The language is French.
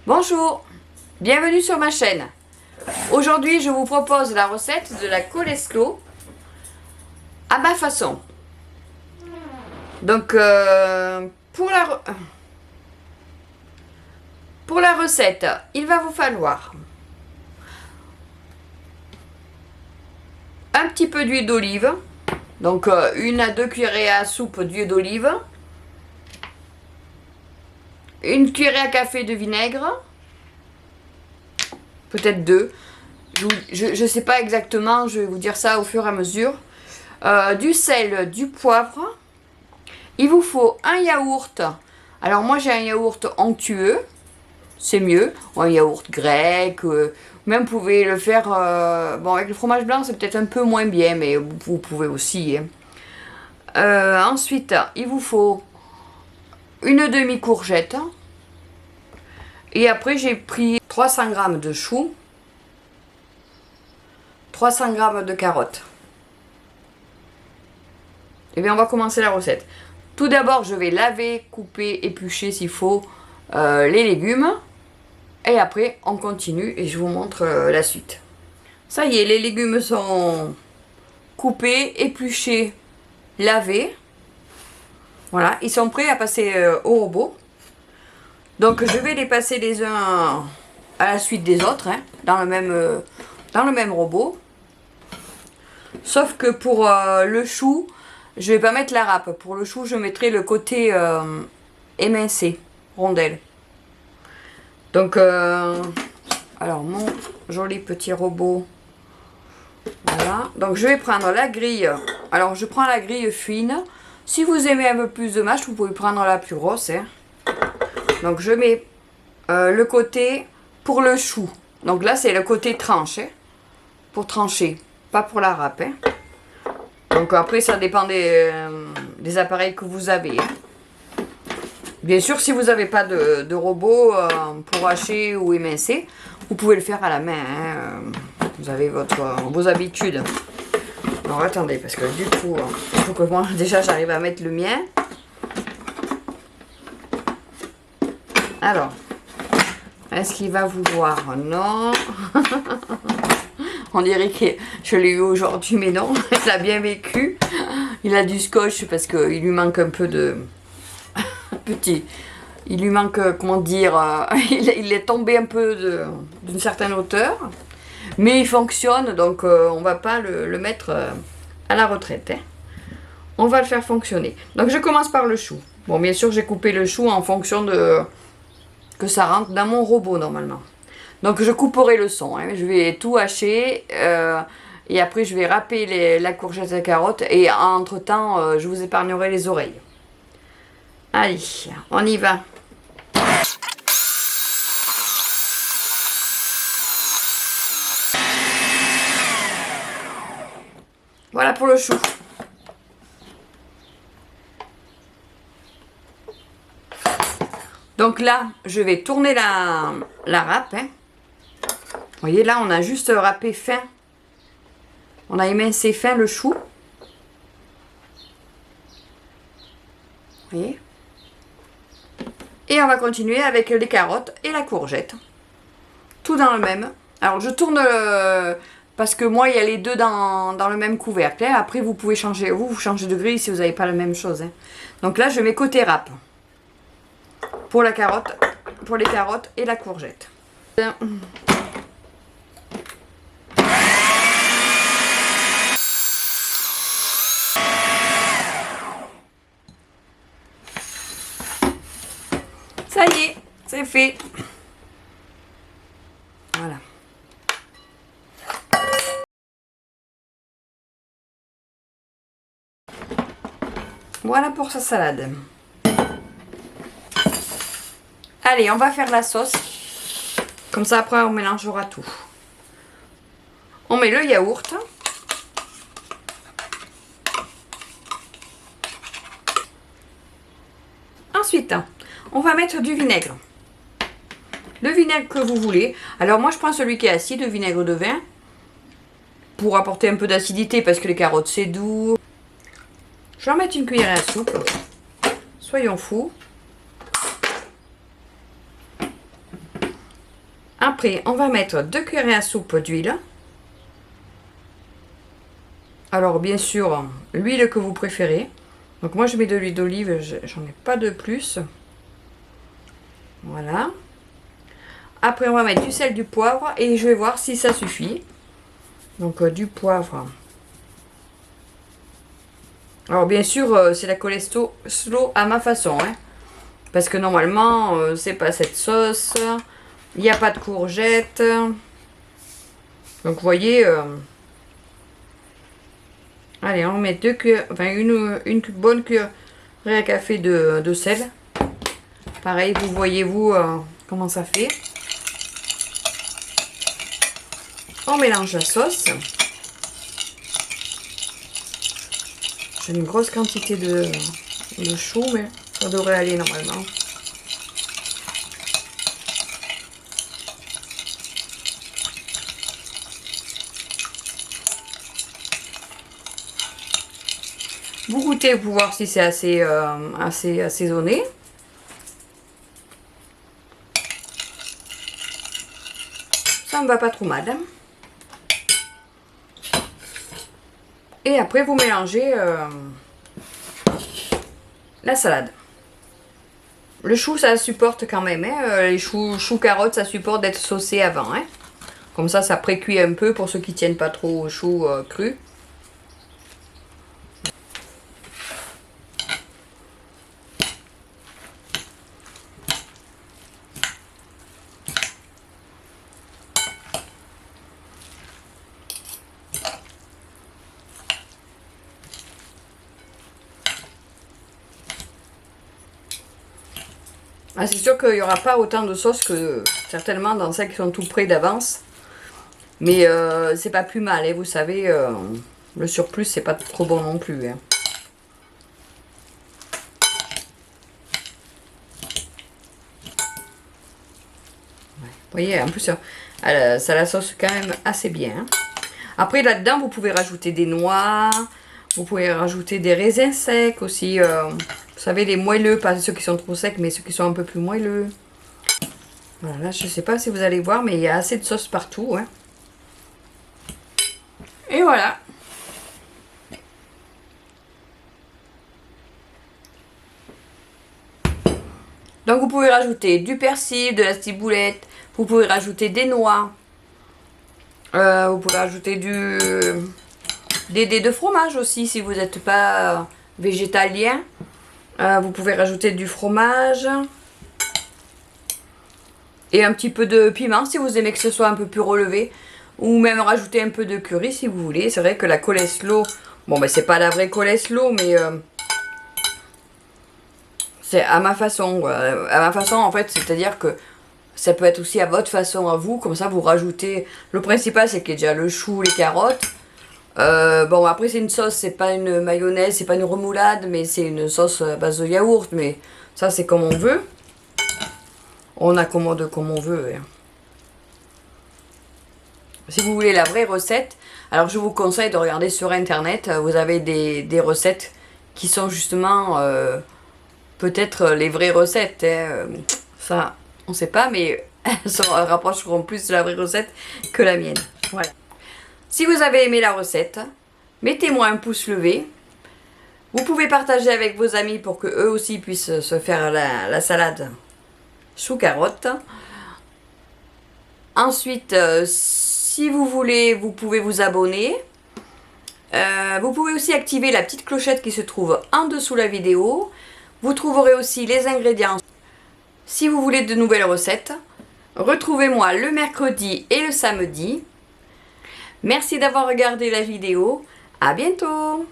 Bonjour, bienvenue sur ma chaîne. Aujourd'hui, je vous propose la recette de la Colesclo à ma façon. Donc, pour la recette, il va vous falloir un petit peu d'huile d'olive, donc 1 à 2 cuillerées à soupe d'huile d'olive, une cuillerée à café de vinaigre, peut-être 2. Je sais pas exactement, je vais vous dire ça au fur et à mesure. Du sel, du poivre. Il vous faut un yaourt. Alors moi j'ai un yaourt onctueux, c'est mieux. Ou un yaourt grec, même vous pouvez le faire, bon avec le fromage blanc c'est peut-être un peu moins bien, mais vous pouvez aussi. Ensuite, il vous faut une demi-courgette. Et après j'ai pris 300 g de choux, 300 g de carottes. Et bien on va commencer la recette. Tout d'abord je vais laver, couper, éplucher s'il faut les légumes. Et après on continue et je vous montre la suite. Ça y est, les légumes sont coupés, épluchés, lavés. Voilà, ils sont prêts à passer au robot. Donc je vais les passer les uns à la suite des autres, hein, dans le même robot. Sauf que pour le chou, je vais pas mettre la râpe. Pour le chou, je mettrai le côté émincé, rondelle. Donc, alors mon joli petit robot. Voilà. Donc je vais prendre la grille. Alors je prends la grille fine. Si vous aimez un peu plus de mâche, vous pouvez prendre la plus grosse. Hein. Donc je mets le côté pour le chou. Donc là c'est le côté tranche. Hein, pour trancher, pas pour la râpe. Hein. Donc après ça dépend des appareils que vous avez. Hein. Bien sûr si vous n'avez pas de robot pour hacher ou émincer, vous pouvez le faire à la main. Hein. Vous avez vos habitudes. Alors attendez parce que du coup, il faut que moi déjà j'arrive à mettre le mien. Alors, est-ce qu'il va vouloir? Non. On dirait que je l'ai eu aujourd'hui, mais non. Il a bien vécu. Il a du scotch parce qu'il lui manque un peu de... petit. Il lui manque, comment dire... il est tombé un peu d'une certaine hauteur. Mais il fonctionne, donc on va pas le mettre à la retraite. Hein. On va le faire fonctionner. Donc je commence par le chou. Bon, bien sûr, j'ai coupé le chou en fonction de... que ça rentre dans mon robot normalement. Donc je couperai le son, hein. Je vais tout hacher et après je vais râper la courgette et la carotte et entre temps je vous épargnerai les oreilles. Allez, on y va. Voilà pour le chou. Donc là, je vais tourner la râpe. Hein. Vous voyez, là, on a juste râpé fin. On a émincé fin le chou. Vous voyez. Et on va continuer avec les carottes et la courgette. Tout dans le même. Alors, je tourne parce que moi, il y a les deux dans le même couvercle. Hein. Après, vous pouvez changer. Vous changez de grille si vous n'avez pas la même chose. Hein. Donc là, je mets côté râpe. Pour la carotte, pour les carottes et la courgette. Ça y est, c'est fait. Voilà. Voilà pour sa salade. Allez, on va faire la sauce. Comme ça, après, on mélangera tout. On met le yaourt. Ensuite, on va mettre du vinaigre. Le vinaigre que vous voulez. Alors, moi, je prends celui qui est acide, le vinaigre de vin. Pour apporter un peu d'acidité, parce que les carottes, c'est doux. Je vais en mettre une cuillère à soupe. Soyons fous. Après, on va mettre 2 cuillères à soupe d'huile. Alors, bien sûr, l'huile que vous préférez. Donc, moi, je mets de l'huile d'olive, j'en ai pas de plus. Voilà. Après, on va mettre du sel, du poivre et je vais voir si ça suffit. Donc, du poivre. Alors, bien sûr, c'est la cholesterol à ma façon, hein. Parce que normalement, c'est pas cette sauce. Il n'y a pas de courgettes. Donc, vous voyez... allez, on met une bonne cuillère à café de sel. Pareil, vous voyez-vous comment ça fait. On mélange la sauce. J'ai une grosse quantité de chou, mais ça devrait aller normalement. Vous goûtez pour voir si c'est assez assaisonné. Ça ne va pas trop mal. Et après, vous mélangez la salade. Le chou, ça supporte quand même. Hein. Les choux carottes, ça supporte d'être saucé avant. Hein. Comme ça précuit un peu pour ceux qui tiennent pas trop au chou cru. Ah, c'est sûr qu'il n'y aura pas autant de sauce que certainement dans celles qui sont tout près d'avance. Mais c'est pas plus mal, hein, vous savez, le surplus c'est pas trop bon non plus. Hein. Ouais, vous voyez, en plus ça la sauce quand même assez bien. Hein. Après là-dedans vous pouvez rajouter des noix, vous pouvez rajouter des raisins secs aussi. Vous savez, les moelleux, pas ceux qui sont trop secs, mais ceux qui sont un peu plus moelleux. Voilà, là, je sais pas si vous allez voir, mais il y a assez de sauce partout. Hein. Et voilà. Donc, vous pouvez rajouter du persil, de la ciboulette. Vous pouvez rajouter des noix. Vous pouvez rajouter des dés de fromage aussi, si vous n'êtes pas végétalien. Vous pouvez rajouter du fromage et un petit peu de piment si vous aimez que ce soit un peu plus relevé, ou même rajouter un peu de curry si vous voulez. C'est vrai que la coleslaw, bon ben c'est pas la vraie coleslaw, mais c'est à ma façon. À ma façon en fait, c'est-à-dire que ça peut être aussi à votre façon à vous, comme ça vous rajoutez. Le principal c'est qu'il y a déjà le chou, les carottes. Bon après c'est une sauce, c'est pas une mayonnaise, c'est pas une remoulade, mais c'est une sauce à base de yaourt, mais ça c'est comme on veut. On accommode comme on veut. Hein. Si vous voulez la vraie recette, alors je vous conseille de regarder sur internet, vous avez des recettes qui sont justement peut-être les vraies recettes. Hein. Ça on sait pas, mais elles se rapprocheront plus de la vraie recette que la mienne. Voilà. Si vous avez aimé la recette, mettez-moi un pouce levé. Vous pouvez partager avec vos amis pour que eux aussi puissent se faire la salade chou carotte. Ensuite, si vous voulez, vous pouvez vous abonner. Vous pouvez aussi activer la petite clochette qui se trouve en dessous de la vidéo. Vous trouverez aussi les ingrédients. Si vous voulez de nouvelles recettes, retrouvez-moi le mercredi et le samedi. Merci d'avoir regardé la vidéo. À bientôt!